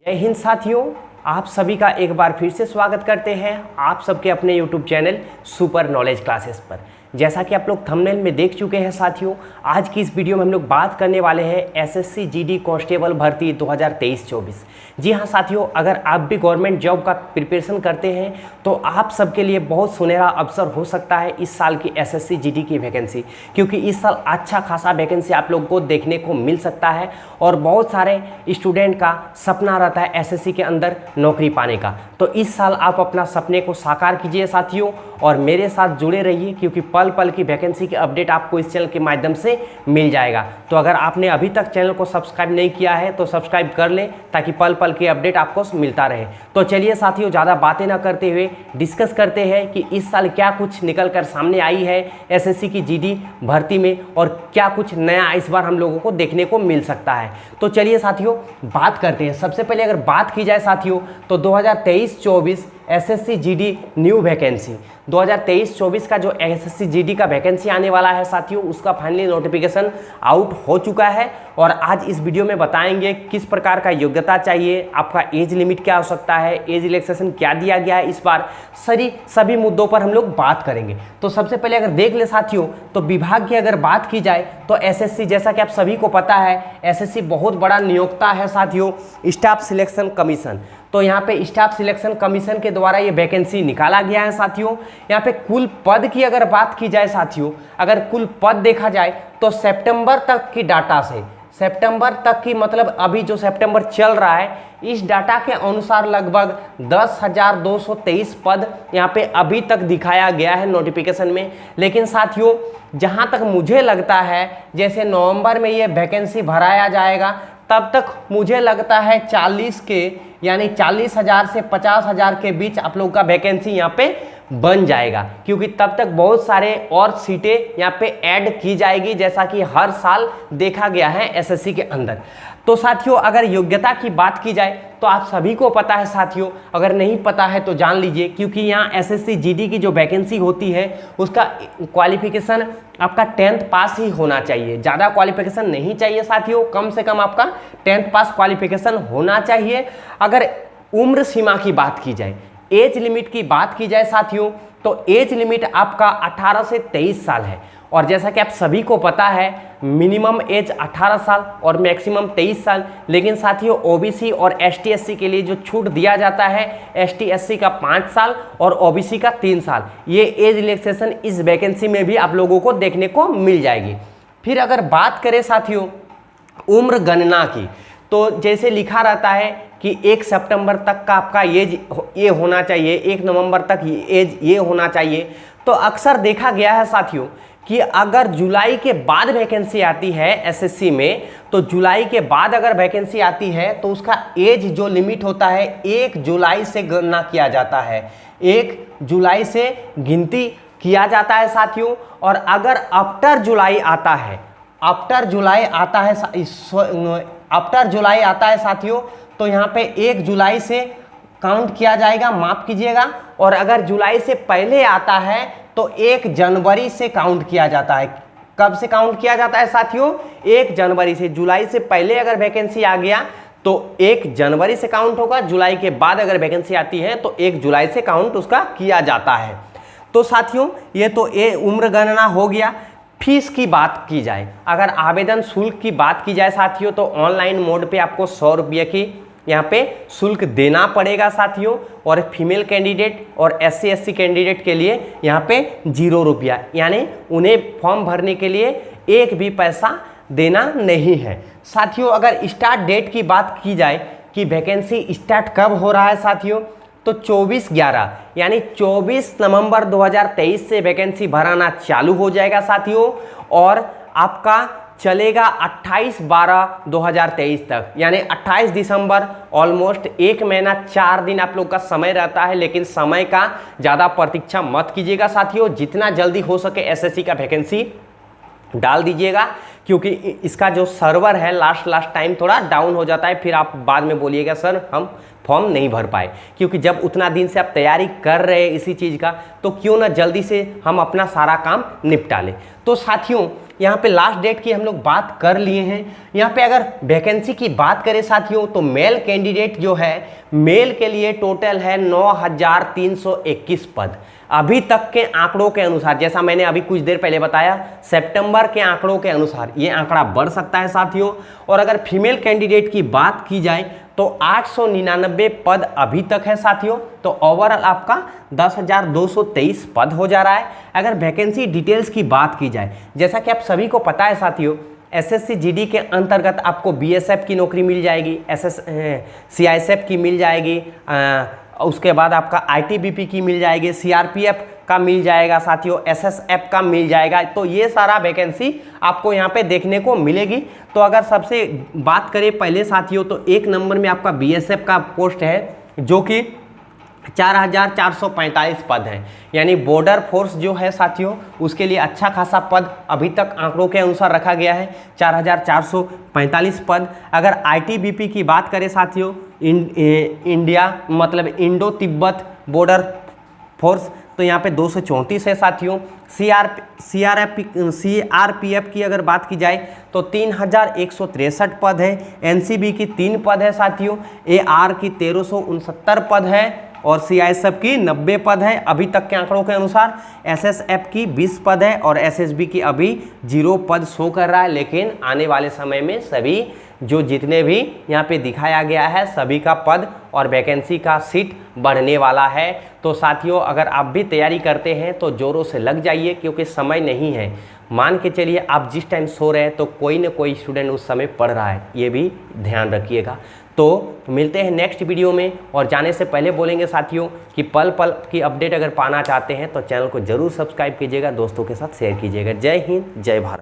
जय हिंद साथियों, आप सभी का एक बार फिर से स्वागत करते हैं आप सबके अपने YouTube channel super knowledge classes पर। जैसा कि आप लोग थंबनेल में देख चुके हैं साथियों, आज की इस वीडियो में हम लोग बात करने वाले हैं एसएससी जीडी कांस्टेबल भर्ती 2023-24। जी हाँ साथियों, अगर आप भी गवर्नमेंट जॉब का प्रिपरेशन करते हैं तो आप सबके लिए बहुत सुनहरा अवसर हो सकता है इस साल की एसएससी जीडी की वैकेंसी, क्योंकि इस साल अच्छा खासा वैकेंसी आप लोग को देखने को मिल सकता है और बहुत सारे स्टूडेंट का सपना रहता है एसएससी के अंदर नौकरी पाने का। तो इस साल आप अपना सपने को साकार कीजिए साथियों और मेरे साथ जुड़े रहिए, क्योंकि पल पल की वैकेंसी की अपडेट आपको इस चैनल के माध्यम से मिल जाएगा। तो अगर आपने अभी तक चैनल को सब्सक्राइब नहीं किया है तो सब्सक्राइब कर लें ताकि पल पल की अपडेट आपको मिलता रहे। तो चलिए साथियों, ज़्यादा बातें ना करते हुए डिस्कस करते हैं कि इस साल क्या कुछ निकल कर सामने आई है एसएससी की जीडी भर्ती में और क्या कुछ नया इस बार हम लोगों को देखने को मिल सकता है। तो चलिए साथियों बात करते हैं। सबसे पहले अगर बात की जाए साथियों तो 2023-24 एसएससी जीडी न्यू वैकेंसी 2023-24 का जो एसएससी जीडी का वैकेंसी आने वाला है साथियों, उसका फाइनली नोटिफिकेशन आउट हो चुका है और आज इस वीडियो में बताएंगे किस प्रकार का योग्यता चाहिए, आपका एज लिमिट क्या हो सकता है, एज रिलैक्सेशन क्या दिया गया है, इस बार सभी मुद्दों पर हम लोग बात करेंगे। तो सबसे पहले अगर देख ले साथियों तो विभाग की अगर बात की जाए तो एसएससी, जैसा कि आप सभी को पता है, एसएससी बहुत बड़ा नियोक्ता है साथियों, स्टाफ सिलेक्शन कमीशन। तो यहाँ पे स्टाफ सिलेक्शन कमीशन के द्वारा ये वैकेंसी निकाला गया है साथियों। यहाँ पे कुल पद की अगर बात की जाए साथियों, अगर कुल पद देखा जाए तो सितंबर तक की डाटा से, सितंबर तक की मतलब अभी जो सितंबर चल रहा है, इस डाटा के अनुसार लगभग 10,223 पद यहाँ पे अभी तक दिखाया गया है नोटिफिकेशन में। लेकिन साथियों जहाँ तक मुझे लगता है जैसे नवंबर में ये वैकेंसी भराया जाएगा तब तक मुझे लगता है 40 के यानी 40,000 से 50,000 के बीच आप लोग का वैकेंसी यहाँ पे बन जाएगा, क्योंकि तब तक बहुत सारे और सीटें यहाँ पे ऐड की जाएगी जैसा कि हर साल देखा गया है एसएससी के अंदर। तो साथियों अगर योग्यता की बात की जाए तो आप सभी को पता है साथियों, अगर नहीं पता है तो जान लीजिए, क्योंकि यहाँ एसएससी जीडी की जो वैकेंसी होती है उसका क्वालिफिकेशन आपका 10th पास ही होना चाहिए, ज़्यादा क्वालिफिकेशन नहीं चाहिए साथियों, कम से कम आपका 10th पास क्वालिफिकेशन होना चाहिए। अगर उम्र सीमा की बात की जाए, एज लिमिट की बात की जाए साथियों, तो एज लिमिट आपका 18 से 23 साल है और जैसा कि आप सभी को पता है मिनिमम एज 18 साल और मैक्सिमम 23 साल। लेकिन साथियों ओबीसी और एसटी एससी के लिए जो छूट दिया जाता है, एसटी एससी का 5 साल और ओबीसी का 3 साल, ये एज रिलैक्सेशन इस वैकेंसी में भी आप लोगों को देखने को मिल जाएगी। फिर अगर बात करें साथियों उम्र गणना की, तो जैसे लिखा रहता है कि 1 सितंबर तक का आपका एज ये होना चाहिए, 1 नवंबर तक एज ये होना चाहिए। तो अक्सर देखा गया है साथियों कि अगर जुलाई के बाद वैकेंसी आती है एसएससी में, तो जुलाई के बाद अगर वैकेंसी आती है तो उसका एज जो लिमिट होता है 1 जुलाई से गणना किया जाता है, 1 जुलाई से गिनती किया जाता है साथियों। और अगर आफ्टर जुलाई आता है, आफ्टर जुलाई आता है साथियों, तो यहाँ पे 1 जुलाई से काउंट किया जाएगा, माफ कीजिएगा। और अगर जुलाई से पहले आता है तो 1 जनवरी से काउंट किया जाता है। कब से काउंट किया जाता है साथियों? 1 जनवरी से। जुलाई से पहले अगर वैकेंसी आ गया तो 1 जनवरी से काउंट होगा, जुलाई के बाद अगर वैकेंसी आती है तो 1 जुलाई से काउंट उसका किया जाता है। तो साथियों ये तो उम्र गणना हो गया। फीस की बात की जाए, अगर आवेदन शुल्क की बात की जाए साथियों, तो ऑनलाइन मोड पे आपको 100 रुपये की यहाँ पे शुल्क देना पड़ेगा साथियों। और फीमेल कैंडिडेट और एससी एसटी कैंडिडेट के लिए यहाँ पे 0 रुपया, यानी उन्हें फॉर्म भरने के लिए एक भी पैसा देना नहीं है साथियों। अगर स्टार्ट डेट की बात की जाए कि वैकेंसी स्टार्ट कब हो रहा है साथियों, तो 24/11 यानी 24 नवंबर 2023 से वैकेंसी भराना चालू हो जाएगा साथियों और आपका चलेगा 28/12/2023 तक, यानी 28 दिसंबर, ऑलमोस्ट 1 महीना 4 दिन आप लोग का समय रहता है। लेकिन समय का ज़्यादा प्रतीक्षा मत कीजिएगा साथियों, जितना जल्दी हो सके एसएससी का वैकेंसी डाल दीजिएगा, क्योंकि इसका जो सर्वर है लास्ट टाइम थोड़ा डाउन हो जाता है, फिर आप बाद में बोलिएगा सर हम फॉर्म नहीं भर पाए। क्योंकि जब उतना दिन से आप तैयारी कर रहे हैं इसी चीज़ का, तो क्यों ना जल्दी से हम अपना सारा काम निपटा लें। तो साथियों यहाँ पे लास्ट डेट की हम लोग बात कर लिए हैं। यहाँ पे अगर वैकेंसी की बात करें साथियों, तो मेल कैंडिडेट जो है, मेल के लिए टोटल है 9,321 पद। अभी तक के आंकड़ों के अनुसार, जैसा मैंने अभी कुछ देर पहले बताया, सितंबर के आंकड़ों के अनुसार ये आंकड़ा बढ़ सकता है साथियों। और अगर फीमेल कैंडिडेट की बात की जाए तो 899 पद अभी तक है साथियों। तो ओवरऑल आपका 10,223 पद हो जा रहा है। अगर वैकेंसी डिटेल्स की बात की जाए, जैसा कि आप सभी को पता है साथियों, एसएससी जीडी के अंतर्गत आपको बीएसएफ की नौकरी मिल जाएगी, सीआईएसएफ की मिल जाएगी, उसके बाद आपका आईटीबीपी की मिल जाएगी, सीआरपीएफ का मिल जाएगा साथियों, एसएसएफ का मिल जाएगा। तो ये सारा वैकेंसी आपको यहाँ पे देखने को मिलेगी। तो अगर सबसे बात करें पहले साथियों, तो 1 नंबर में आपका बीएसएफ का पोस्ट है, जो कि 4,445 पद हैं। यानी बॉर्डर फोर्स जो है साथियों, उसके लिए अच्छा खासा पद अभी तक आंकड़ों के अनुसार रखा गया है, 4,445 पद। अगर आईटीबीपी की बात करें साथियों, इंडिया मतलब इंडो तिब्बत बॉर्डर फोर्स, तो यहाँ पे 234 है साथियों। सीआरपीएफ की अगर बात की जाए तो 3,163 पद है। एनसीबी की 3 पद है साथियों। एआर की 1,369 पद है और सीआईएसएफ की 90 पद है अभी तक के आंकड़ों के अनुसार। एसएसएफ की 20 पद है और एसएसबी की अभी 0 पद शो कर रहा है। लेकिन आने वाले समय में सभी जो जितने भी यहाँ पे दिखाया गया है, सभी का पद और वैकेंसी का सीट बढ़ने वाला है। तो साथियों अगर आप भी तैयारी करते हैं तो ज़ोरों से लग जाइए, क्योंकि समय नहीं है। मान के चलिए आप जिस टाइम सो रहे हैं तो कोई ना कोई स्टूडेंट उस समय पढ़ रहा है, ये भी ध्यान रखिएगा। तो मिलते हैं नेक्स्ट वीडियो में। और जाने से पहले बोलेंगे साथियों कि पल पल की अपडेट अगर पाना चाहते हैं तो चैनल को ज़रूर सब्सक्राइब कीजिएगा, दोस्तों के साथ शेयर कीजिएगा। जय हिंद, जय भारत।